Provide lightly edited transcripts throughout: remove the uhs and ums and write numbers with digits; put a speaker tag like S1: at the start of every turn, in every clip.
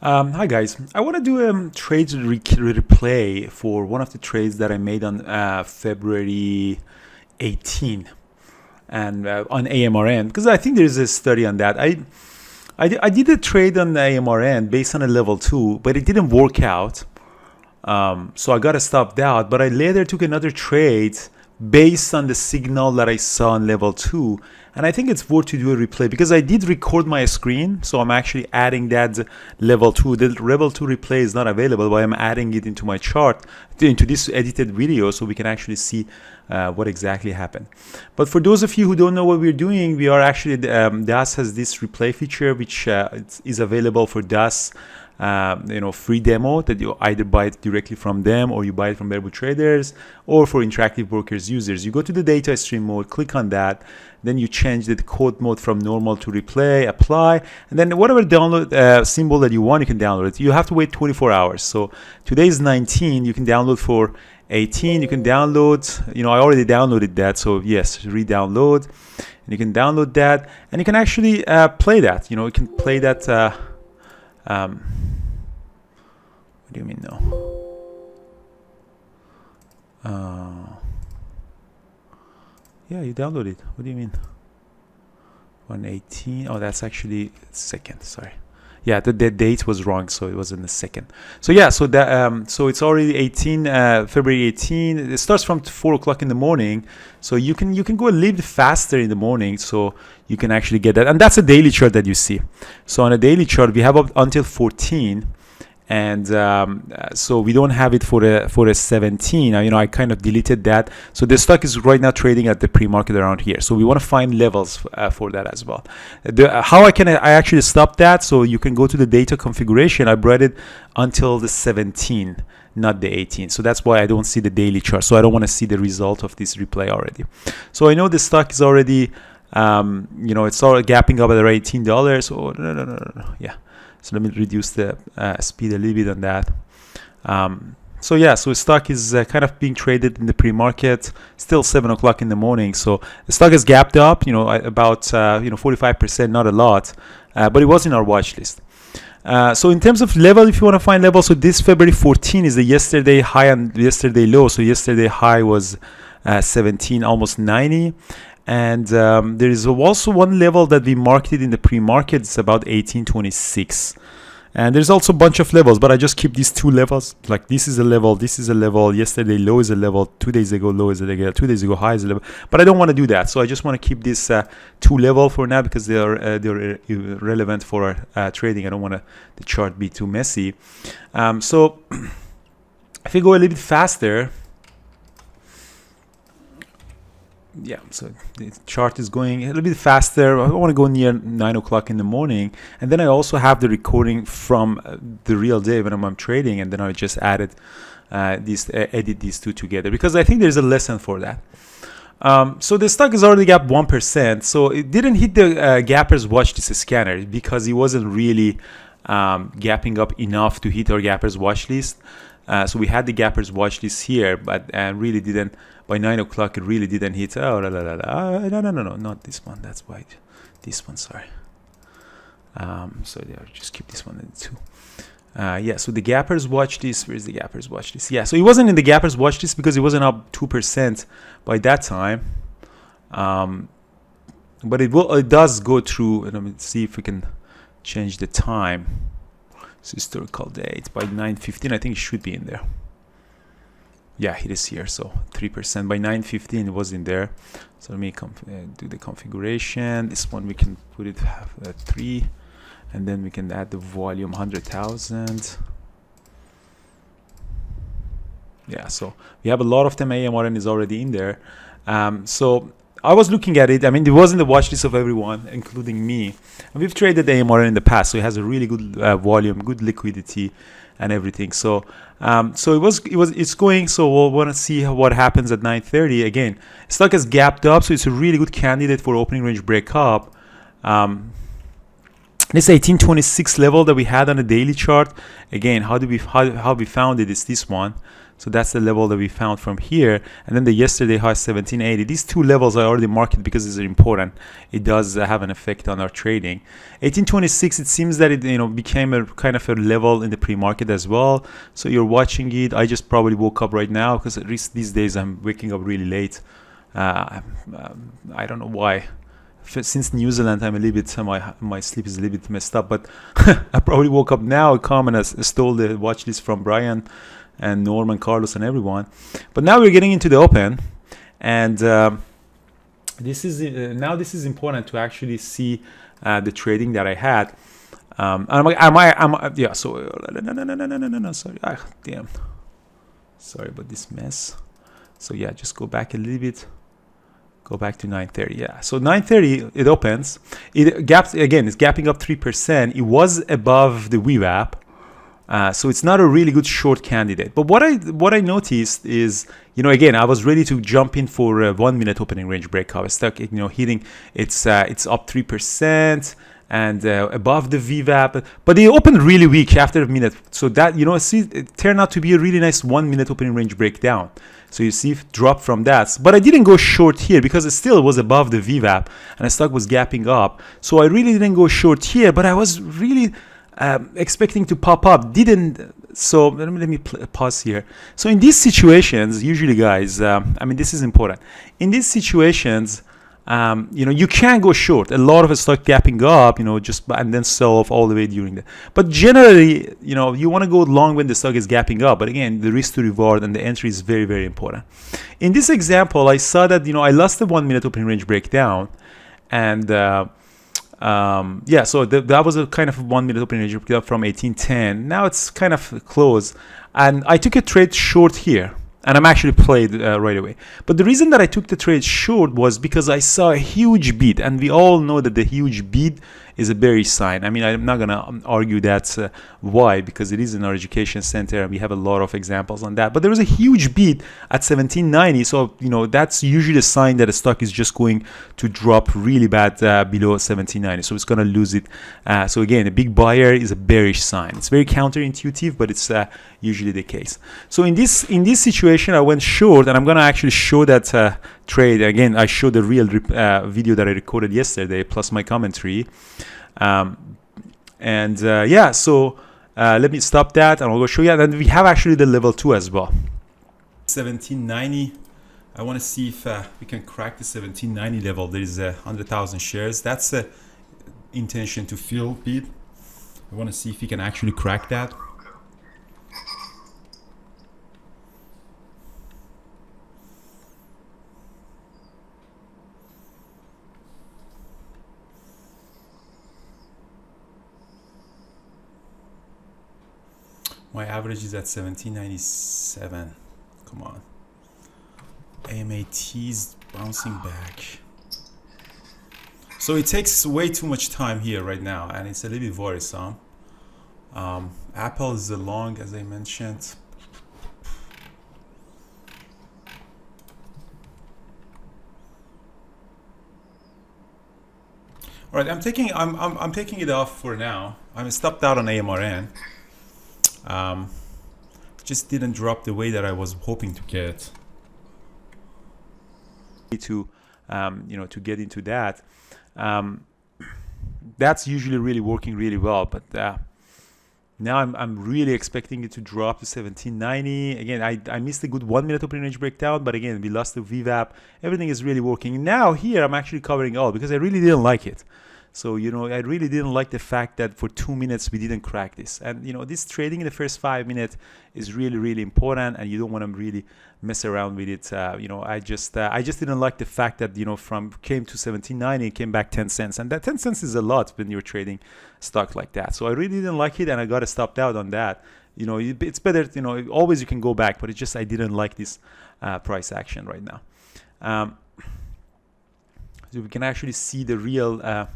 S1: Hi guys, I want to do a trade replay for one of the trades that I made on February 18 and on AMRN, because I think there's a study on that. I did a trade on the AMRN based on a level 2, but it didn't work out. So I got to stop that, but I later took another trade based on the signal that I saw on level 2, and I think it's worth to do a replay because I did record my screen, so I'm actually adding that level 2. The level 2 replay is not available, but I'm adding it into my chart, into this edited video, so we can actually see what exactly happened. But for those of you who don't know what we're doing, we are actually, DAS has this replay feature which is available for DAS free demo that you either buy it directly from them or you buy it from variable traders, or for interactive brokers users. You go to the data stream mode, click on that, then you change the code mode from normal to replay, apply, and then whatever download symbol that you want, you can download it. You have to wait 24 hours. So today is 19, you can download for 18, you can download, I already downloaded that, so yes, re-download, and you can download that, and you can actually play that. You can play that. What do you mean no? Yeah, you download it. What do you mean? 118. Oh, that's actually second. Sorry. Yeah, the date was wrong, so it was in the second. So yeah, so that so it's already February 18. It starts from 4 o'clock in the morning, so you can go a little bit faster in the morning, so you can actually get that. And that's a daily chart that you see. So on a daily chart, we have up until 14. And so we don't have it for a 17. I kind of deleted that. So the stock is right now trading at the pre-market around here. So we want to find levels for that as well. How I actually stop that? So you can go to the data configuration. I brought it until the 17, not the 18. So that's why I don't see the daily chart. So I don't want to see the result of this replay already. So I know the stock is already, it's already gapping up at $18. So no. Yeah. So let me reduce the speed a little bit on that. So yeah, so stock is kind of being traded in the pre-market, still 7 o'clock in the morning. So the stock has gapped up, about 45%, not a lot, but it was in our watch list. So in terms of level, if you want to find level, so this February 14 is the yesterday high and yesterday low. So yesterday high was 17, almost 90. And there is also one level that we marked it in the pre-market. It's about 1826. And there's also a bunch of levels, but I just keep these two levels. Like this is a level, this is a level, yesterday low is a level, 2 days ago low is a level, 2 days ago high is a level. But I don't want to do that. So I just want to keep this two level for now because they're relevant for trading. I don't want the chart be too messy. So if we go a little bit faster, yeah, so the chart is going a little bit faster. I want to go near 9 o'clock in the morning, and then I also have the recording from the real day when I'm trading, and then I just edit these two together because I think there's a lesson for that. So the stock is already gapped 1%, so it didn't hit the gappers watch list scanner because it wasn't really gapping up enough to hit our gappers watch list. So we had the gappers watch list here, but really didn't. By 9 o'clock, it really didn't hit. Oh, no, not this one. That's why this one. Sorry. So there, just keep this one in 2. Yeah. So the gappers watch list. Where's the gappers watch list? Yeah. So it wasn't in the gappers watch list because it wasn't up 2% by that time. But it does go through. Let me see if we can change the time. Historical date by 9:15. I think it should be in there. Yeah, it is here. So 3% by 9:15 it was in there. So let me do the configuration. This one we can put it 3, and then we can add the volume 100,000. Yeah, so we have a lot of them. AMRN is already in there. So I was looking at it. I mean, it was in the watch list of everyone, including me. And we've traded AMRN in the past, so it has a really good volume, good liquidity, and everything. So, it's going. So we'll want to see what happens at 9:30. Again, stock has gapped up, so it's a really good candidate for opening range breakup. This 1826 level that we had on the daily chart. Again, how we found it is this one. So that's the level that we found from here. And then the yesterday high 1780. These two levels I already marked because these are important. It does have an effect on our trading. 1826, it seems that it became a kind of a level in the pre-market as well. So you're watching it. I just probably woke up right now because at least these days I'm waking up really late. I don't know why. Since New Zealand, I'm a little bit my sleep is a little bit messed up, but I probably woke up now, calm, and I stole the watch list from Brian and Norman, Carlos, and everyone. But now we're getting into the open, and this is important to actually see the trading that I had. Yeah. So no. Sorry, damn. Sorry about this mess. So yeah, just go back a little bit. Go back to 930. Yeah, so 930 it opens. It gaps again. It's gapping up 3%. It was above the VWAP, so it's not a really good short candidate. But what I noticed is, again, I was ready to jump in for a 1 minute opening range breakout. Stuck, hitting. It's up 3% and above the VWAP, but they opened really weak after a minute. So that it turned out to be a really nice 1 minute opening range breakdown. So you see it dropped from that, but I didn't go short here because it still was above the VWAP and the stock was gapping up. So I really didn't go short here, but I was really expecting to pop up. Didn't. So let me pause here. So in these situations, usually guys, this is important. In these situations, you can't go short. A lot of it stock gapping up, and then sell off all the way during that. But generally, you want to go long when the stock is gapping up. But again, the risk to reward and the entry is very, very important. In this example, I saw that, I lost the 1 minute opening range breakdown. And so that was a kind of 1 minute opening range breakdown from 1810. Now it's kind of close. And I took a trade short here. And I'm actually played right away. But the reason that I took the trade short was because I saw a huge bid. And we all know that the huge bid is a bearish sign. I'm not going to argue that's why, because it is in our education center and we have a lot of examples on that. But there was a huge bid at 1790. So, that's usually a sign that a stock is just going to drop really bad below 1790. So it's going to lose it. So again, a big buyer is a bearish sign. It's very counterintuitive, but it's usually the case. So in this situation, I went short, and I'm going to actually show that trade. Again, I showed the real video that I recorded yesterday, plus my commentary. So let me stop that, and I'll go show you. And we have actually the level 2 as well. 1790. I want to see if we can crack the 1790 level. There is 100,000 shares. That's the intention to fill bid. I want to see if we can actually crack that. My average is at 1797. Come on. AMAT is bouncing back. So it takes way too much time here right now, and it's a little bit worrisome. Apple is a long, as I mentioned. All right, I'm taking it off for now. I'm stopped out on AMRN. Just didn't drop the way that I was hoping to get. To get into that, that's usually really working really well. But now I'm really expecting it to drop to 1790. Again, I missed a good 1 minute opening range breakdown, but again, we lost the VWAP. Everything is really working. Now here, I'm actually covering all because I really didn't like it. So, I really didn't like the fact that for 2 minutes we didn't crack this. And, this trading in the first 5 minutes is really, really important, and you don't want to really mess around with it. I just didn't like the fact that, came to 1790 and came back 10 cents. And that 10 cents is a lot when you're trading stock like that. So I really didn't like it, and I got stopped out on that. It's better, always you can go back, but it's just I didn't like this price action right now. So we can actually see the real...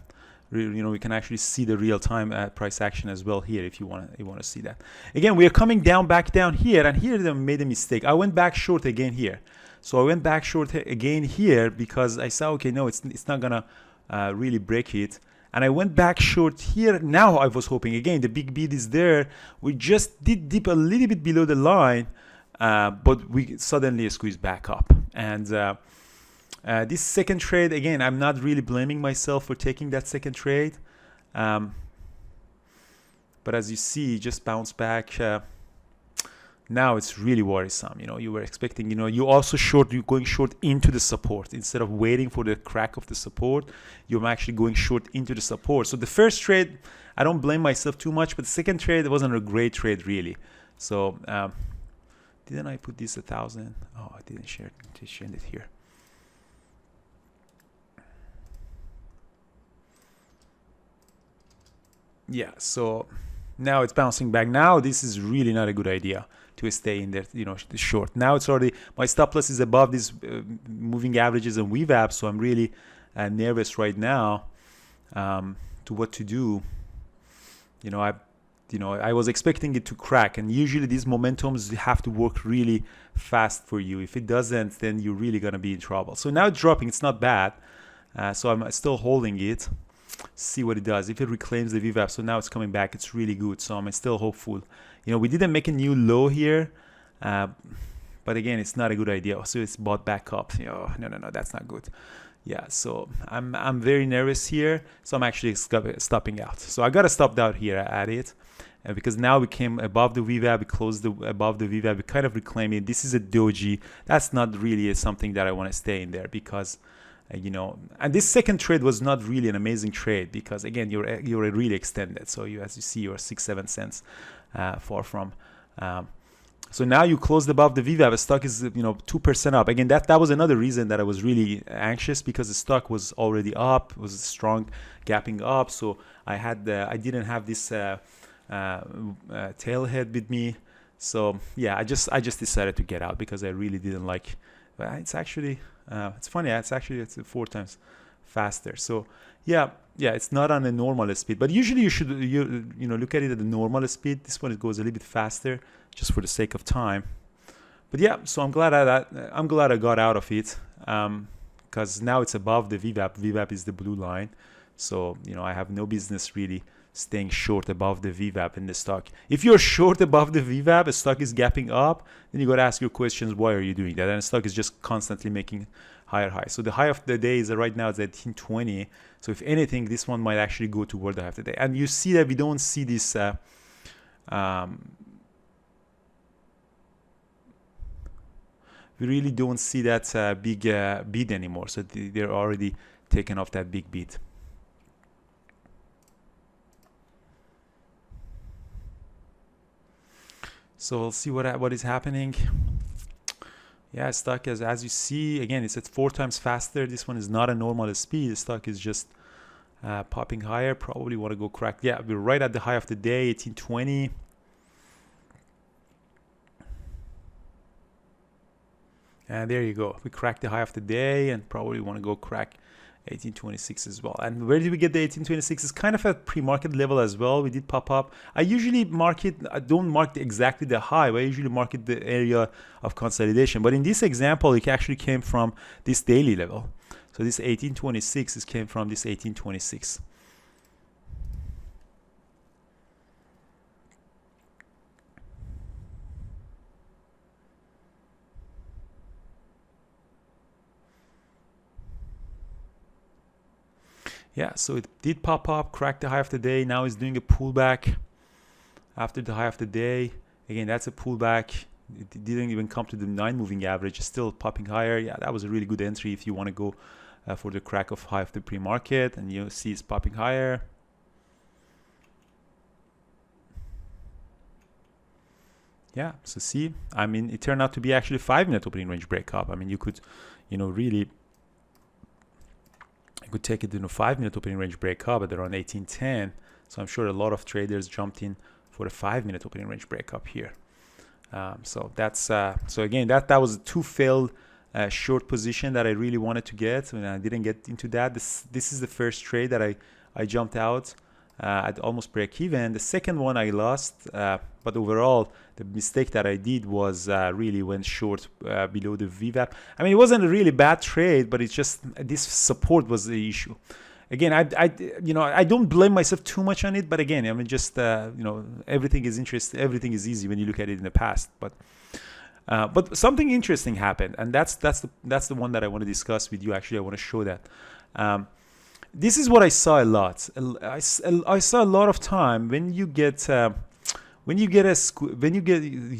S1: we can actually see the real-time price action as well here if you want to see that. Again, we are coming back down here, and here they made a mistake. I went back short again here. So I went back short again here because I saw, okay, no, it's not gonna really break it. And I went back short here. Now I was hoping, again, the big bid is there. We just did dip a little bit below the line. but we suddenly squeezed back up. And this second trade, again, I'm not really blaming myself for taking that second trade. But as you see, just bounce back. Now it's really worrisome. You were expecting, you also you're going short into the support instead of waiting for the crack of the support. You're actually going short into the support. So the first trade, I don't blame myself too much, but the second trade, it wasn't a great trade really. So didn't I put this 1,000? Oh, I didn't share it here. Yeah, so now it's bouncing back. Now this is really not a good idea to stay in there, the short. Now it's already, my stop loss is above these moving averages and VWAP, so I'm really nervous right now to what to do. I was expecting it to crack, and usually these momentums have to work really fast for you. If it doesn't, then you're really gonna be in trouble. So now it's dropping, it's not bad. So I'm still holding it. See what it does. If it reclaims the VWAP, so now it's coming back, it's really good. So I'm still hopeful. We didn't make a new low here, but again, it's not a good idea. So it's bought back up. No, that's not good. Yeah, so I'm very nervous here. So I'm actually stopping out. So I gotta stop out here at it, because now we came above the VWAP, we closed above the VWAP, we kind of reclaim it. This is a doji. That's not really something that I want to stay in there, because and this second trade was not really an amazing trade, because again, you're really extended. So as you see, you're 6-7 cents far from. So now you closed above the VWAP. The stock is 2% up. Again, that was another reason that I was really anxious, because the stock was already up, was strong gapping up. So I didn't have this tail head with me. So yeah, I just decided to get out, because I really didn't like. It's actually it's funny. It's 4 times faster. So yeah, it's not on a normal speed, but usually you should look at it at the normal speed. This one, it goes a little bit faster, just for the sake of time. But yeah, so I'm glad I got out of it, because now it's above the VWAP. VWAP is the blue line, so I have no business really staying short above the VWAP in the stock. If you're short above the VWAP, the stock is gapping up, then you got to ask your questions, why are you doing that? And the stock is just constantly making higher highs. So the high of the day is right now, it's at 1820. So if anything, this one might actually go toward the high of the day. And you see that we don't see this we really don't see that big bid anymore. So they're already taken off that big bid. So we'll see what is happening. Yeah, stock as you see, again, it's at 4 times faster. This one is not a normal speed. The stock is just popping higher. Probably want to go crack. Yeah, we're right at the high of the day, 1820. And there you go. We cracked the high of the day, and probably want to go crack 1826 as well. And where did we get the 1826? It's kind of at pre-market level as well. We did pop up. I usually I don't mark exactly the high, but I usually market the area of consolidation. But in this example, it actually came from this daily level. So this 1826 came from this 1826. Yeah, so it did pop up, cracked the high of the day. Now it's doing a pullback after the high of the day. Again, that's a pullback. It didn't even come to the 9 moving average. It's still popping higher. Yeah, that was a really good entry if you want to go for the crack of high of the pre-market. And you see it's popping higher. Yeah, so see, I mean, it turned out to be actually a 5-minute opening range breakup. I mean, you could, really, you could take it in a 5-minute opening range breakup at around 1810. So I'm sure a lot of traders jumped in for a 5-minute opening range breakup here. So that's so again, that was 2 failed short position that I really wanted to get, and I didn't get into that. This is the first trade that I jumped out at almost break even. The second one I lost, but overall the mistake that I did was really went short below the VWAP. I mean, it wasn't a really bad trade, but it's just this support was the issue. Again, I don't blame myself too much on it, but again, I mean, just everything is easy when you look at it in the past. But But something interesting happened, and that's the one that I want to discuss with you. Actually, I want to show that. This is what I saw a lot. I saw a lot of time when you get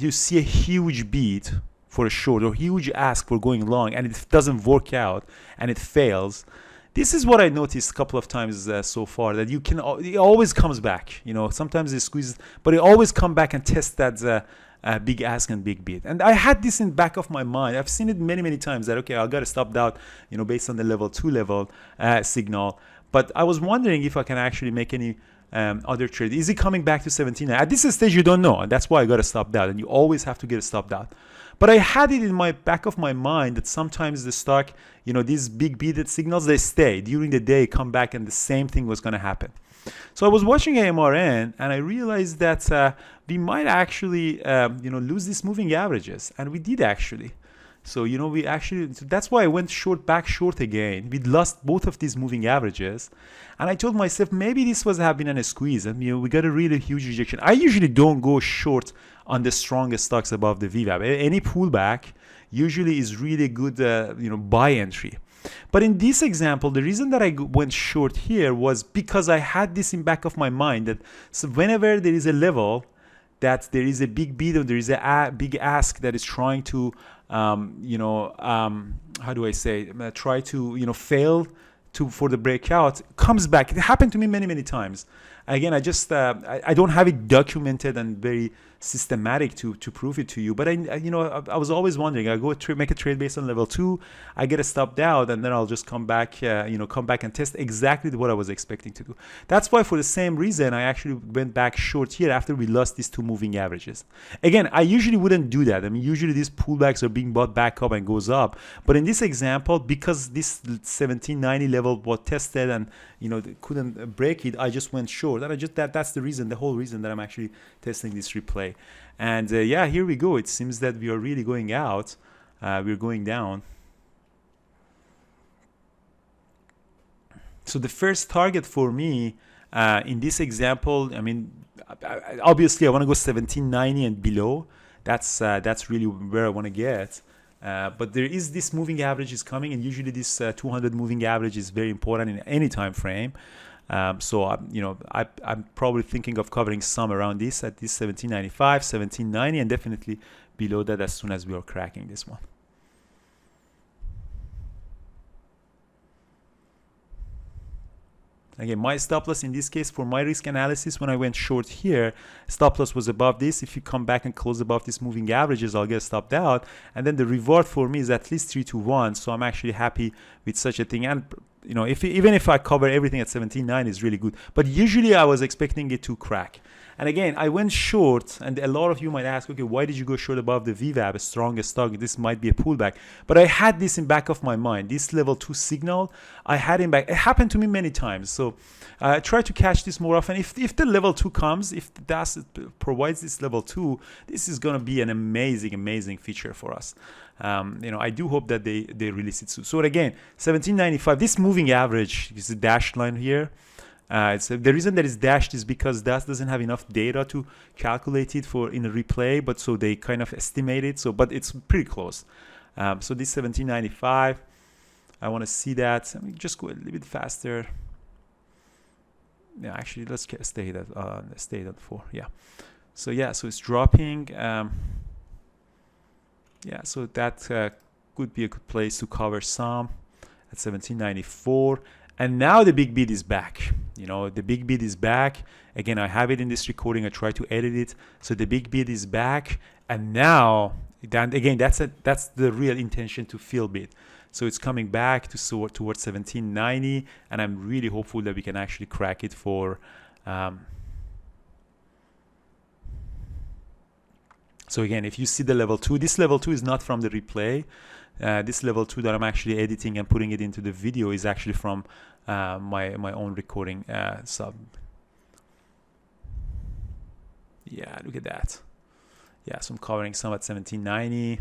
S1: you see a huge beat for a short or huge ask for going long, and it doesn't work out and it fails. This is what I noticed a couple of times so far, that it always comes back. Sometimes it squeezes, but it always come back and test that big ask and big bid. And I had this in back of my mind. I've seen it many times that, okay, I got to stop out, based on the level 2 level signal. But I was wondering if I can actually make any other trade. Is it coming back to 17? At this stage, you don't know. And that's why I got to stop out. And you always have to get stopped out. But I had it in my back of my mind that sometimes the stock, these big beaded signals, they stay during the day, come back, and the same thing was going to happen. So I was watching AMRN, and I realized that we might actually, lose these moving averages, and we did actually. So that's why I went back short again. We lost both of these moving averages, and I told myself maybe this was having a squeeze, and we got a really huge rejection. I usually don't go short on the strongest stocks above the VWAP. Any pullback usually is really good, buy entry. But in this example, the reason that I went short here was because I had this in back of my mind that whenever there is a level that there is a big bid or there is a big ask that is trying to, how do I say, try to, fail for the breakout, comes back. It happened to me many times. Again, I just I don't have it documented and very systematic to prove it to you, but I was always wondering. I go make a trade based on level 2, I get a stopped out, and then I'll just come back and test exactly what I was expecting to do. That's why, for the same reason, I actually went back short here after we lost these two moving averages. Again, I usually wouldn't do that. I mean, usually these pullbacks are being bought back up and goes up, but in this example, because this 1790 level was tested and they couldn't break it, I just went short. And that's the reason, the whole reason that I'm actually testing this replay. And here we go. It seems that we are really going out. We're going down. So the first target for me in this example, I mean, obviously I want to go 1790 and below. That's really where I want to get. But there is this moving average is coming, and usually this 200 moving average is very important in any time frame. So I'm probably thinking of covering some around this at this 1795, 1790, and definitely below that as soon as we are cracking this one. Again, my stop loss in this case for my risk analysis, when I went short here, stop loss was above this. If you come back and close above this moving averages, I'll get stopped out. And then the reward for me is at least 3-1. So I'm actually happy with such a thing. And even if I cover everything at 17.9 is really good. But usually I was expecting it to crack. And again, I went short, and a lot of you might ask, okay, why did you go short above the VWAP, a strongest stock? This might be a pullback. But I had this in back of my mind. This level 2 signal, I had in back. It happened to me many times. So try to catch this more often. If the level 2 comes, if the DAS provides this level 2, this is going to be an amazing feature for us. I do hope that they release it soon. So again, 1795, this moving average is a dashed line here. The reason that it's dashed is because DAS doesn't have enough data to calculate it in a replay, but so they kind of estimate it. but it's pretty close. So this 1795, I want to see that. Let me just go a little bit faster. Yeah, actually, let's stay at 4. Yeah. So it's dropping. So that could be a good place to cover some at 1794. And now the big bid is back. The big bid is back. Again, I have it in this recording. I try to edit it. So the big bid is back. And now, then again, that's the real intention to fill bid. So it's coming back towards 1790. And I'm really hopeful that we can actually crack it for... So again, if you see the level 2, this level 2 is not from the replay. This level 2 that I'm actually editing and putting it into the video is actually from my own recording sub. Yeah, look at that. Yeah, so I'm covering some at 1790.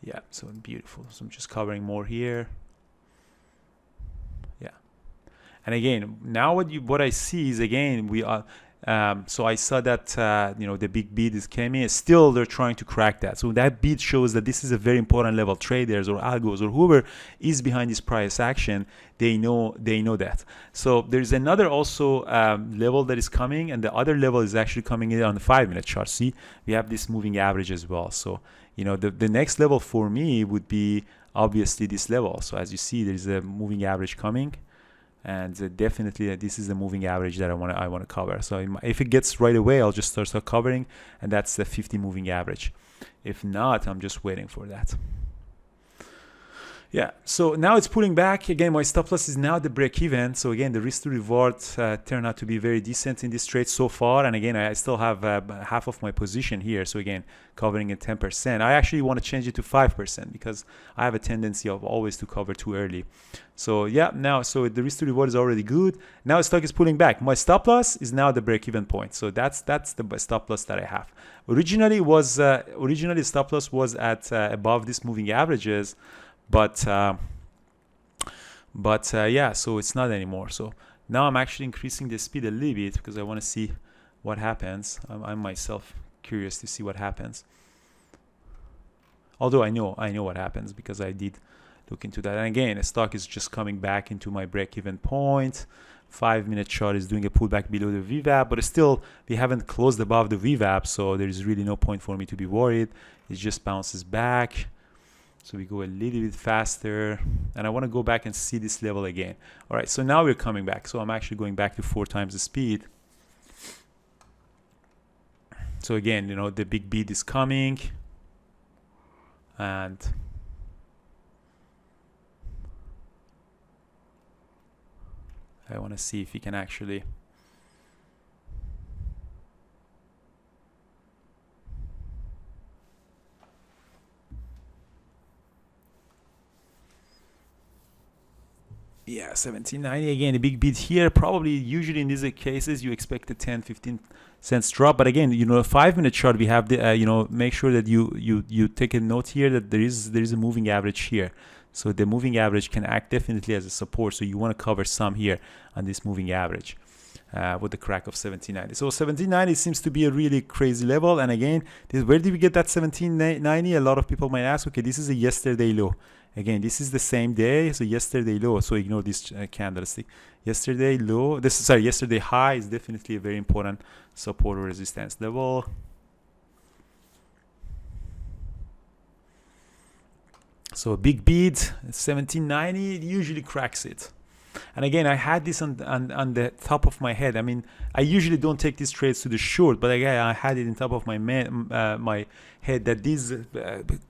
S1: Yeah, so beautiful. So I'm just covering more here. And again, now what I see is, again, we are so I saw that the big bid is coming. Still, they're trying to crack that. So that bid shows that this is a very important level. Traders or algos or whoever is behind this price action, they know that. So there's another also level that is coming, and the other level is actually coming in on the 5-minute chart. See, we have this moving average as well. So the next level for me would be obviously this level. So as you see, there's a moving average coming. And definitely this is the moving average that I want to cover. So if it gets right away, I'll just start covering, and that's the 50 moving average. If not, I'm just waiting for that. Yeah, so now it's pulling back. Again, my stop loss is now the break even. So again, the risk to reward turned out to be very decent in this trade so far. And again, I still have half of my position here. So again, covering at 10%. I actually want to change it to 5% because I have a tendency of always to cover too early. So yeah, so the risk to reward is already good. Now stock is pulling back. My stop loss is now the break even point. So that's the stop loss that I have. Originally stop loss was at above this moving averages. But yeah, so it's not anymore. So now I'm actually increasing the speed a little bit because I want to see what happens. I'm myself curious to see what happens. Although I know what happens because I did look into that. And again, the stock is just coming back into my break-even point. 5-minute chart is doing a pullback below the VWAP, but still we haven't closed above the VWAP, so there is really no point for me to be worried. It just bounces back. So we go a little bit faster, and I want to go back and see this level again. All right, so now we're coming back. So I'm actually going back to 4 times the speed. So again, the big bid is coming, and I want to see if we can actually yeah, 1790 again, a big bid here. Probably usually in these cases you expect a 10-15 cents drop, but again, a 5-minute chart, we have the make sure that you take a note here that there is a moving average here. So the moving average can act definitely as a support, so you want to cover some here on this moving average with the crack of 1790. So 1790 seems to be a really crazy level. And again, where did we get that 1790? A lot of people might ask, okay, this is a yesterday low. Again, this is the same day, so yesterday low. So ignore this candlestick. Yesterday low, yesterday high is definitely a very important support or resistance level. So a big bid, 1790, it usually cracks it. And again, I had this on the top of my head. I mean, I usually don't take these trades to the short, but again, I had it in top of my my head that this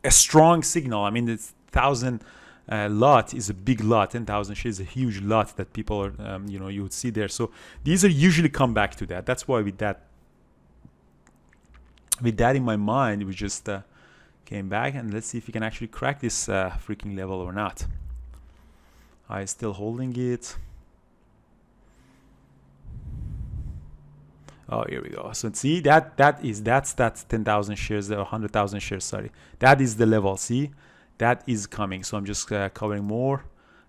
S1: a strong signal. I mean, it's 1,000 lot is a big lot. 10,000 shares is a huge lot that people are, you would see there. So these are usually come back to that. That's why with that in my mind, we just came back, and let's see if we can actually crack this freaking level or not. I still holding it. Oh, here we go. So see that's 10,000 shares or 100,000 shares. Sorry, that is the level. See, that is coming. So I'm just covering more.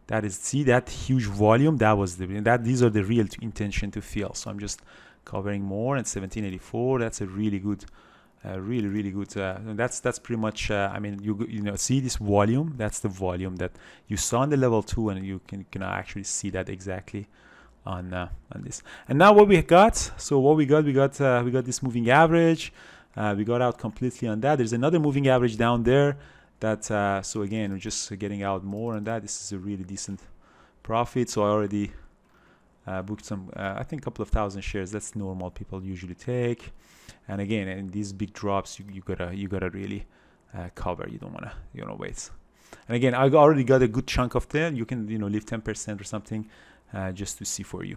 S1: That is, see that huge volume. These are the real intention to fill. So I'm just covering more. And 1784. That's a really good. Really good. And that's pretty much. I mean, you see this volume. That's the volume that you saw on the level 2, and you can actually see that exactly on this. And now what we got? So what we got this moving average. We got out completely on that. There's another moving average down there. That so again, we're just getting out more on that. This is a really decent profit. So I already booked some. I think a couple of thousand shares. That's normal. People usually take. And again, in these big drops, you gotta really cover. You don't wanna wait. And again, I already got a good chunk of them. You can leave 10% or something just to see for you.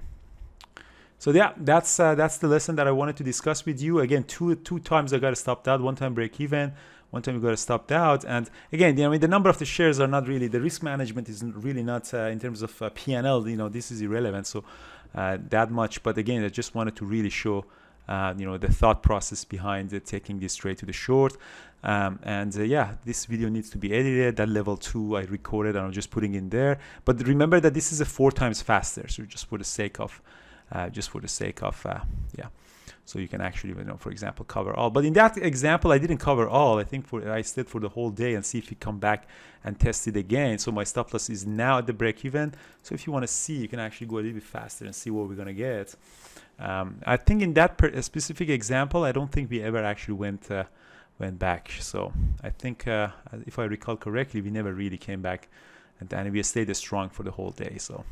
S1: So yeah, that's the lesson that I wanted to discuss with you. Again, two times I got stopped out. One time break even. One time we got stopped out. And again, I mean, the number of the shares are not really, the risk management is really not in terms of P&L. This is irrelevant. So that much. But again, I just wanted to really show the thought process behind taking this trade to the short. Yeah, this video needs to be edited. That level 2 I recorded and I'm just putting in there. But remember that this is a 4 times faster. So just for the sake of, yeah. So you can actually, for example, cover all. But in that example, I didn't cover all. I think I stayed for the whole day and see if you come back and test it again. So my stop loss is now at the break even. So if you want to see, you can actually go a little bit faster and see what we're going to get. I think in that specific example, I don't think we ever actually went back. So I think if I recall correctly, we never really came back, and we stayed strong for the whole day. So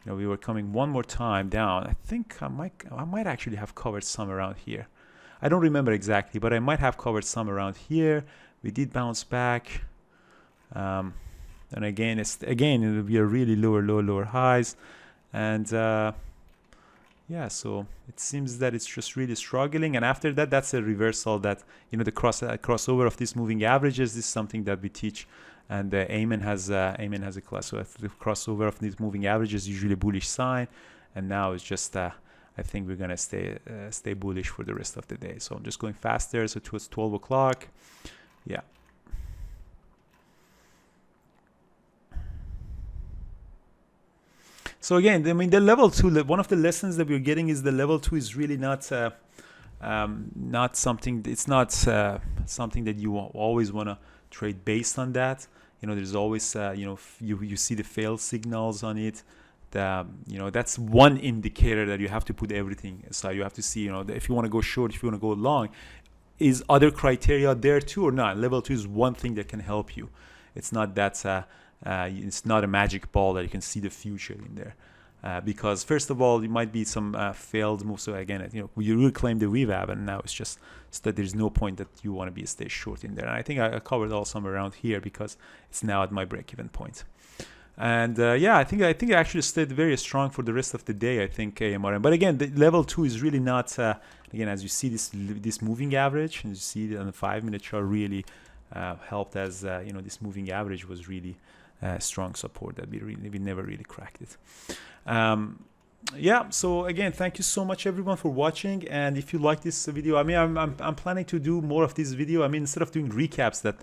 S1: we were coming one more time down. I think I might actually have covered some around here. I don't remember exactly, but I might have covered some around here. We did bounce back, and again we are really lower highs, and yeah, so it seems that it's just really struggling. And after that, that's a reversal. That the crossover of these moving averages. This is something that we teach, and Ayman has a class. So the crossover of these moving averages usually a bullish sign, and now it's just I think we're gonna stay bullish for the rest of the day. So I'm just going faster. So towards 12 o'clock, yeah. So again, I mean, the level 2, one of the lessons that we're getting is the level 2 is really not something. It's not something that you always want to trade based on that. There's always you see the fail signals on it. That's one indicator that you have to put everything aside. You have to see, if you want to go short, if you want to go long, is other criteria there too or not? Level 2 is one thing that can help you. It's not that. It's not a magic ball that you can see the future in there, because first of all, it might be some failed moves. So again, you reclaim the VWAP, and now it's just that there's no point that you want to stay short in there. And I think I covered all some around here because it's now at my break-even point. And yeah, I think it actually stayed very strong for the rest of the day. I think AMRM. But again, the level 2 is really not. Again, as you see this moving average, and you see it on the 5-minute chart, really helped as this moving average was really. Strong support that we never really cracked it. Yeah, so again, thank you so much everyone for watching. And if you like this video, I mean, I'm planning to do more of this video. I mean, instead of doing recaps that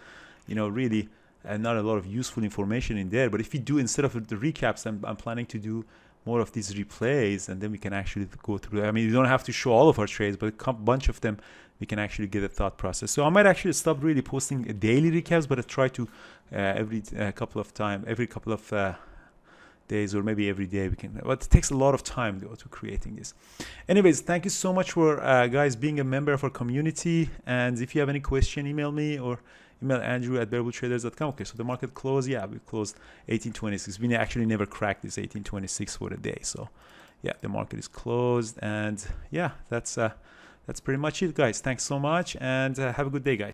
S1: really not a lot of useful information in there, but if you do, instead of the recaps, I'm planning to do more of these replays, and then we can actually go through. I mean, you don't have to show all of our trades, but a bunch of them we can actually get a thought process. So I might actually stop really posting daily recaps, but I try to every couple of days, or maybe every day we can. But it takes a lot of time though to creating this. Anyways, thank you so much for guys being a member of our community. And if you have any question, email me or email Andrew@bearbulletraders.com. Okay, so the market closed. Yeah, we closed 1826. We actually never cracked this 1826 for the day. So yeah, the market is closed. And yeah, that's pretty much it, guys. Thanks so much, and have a good day, guys.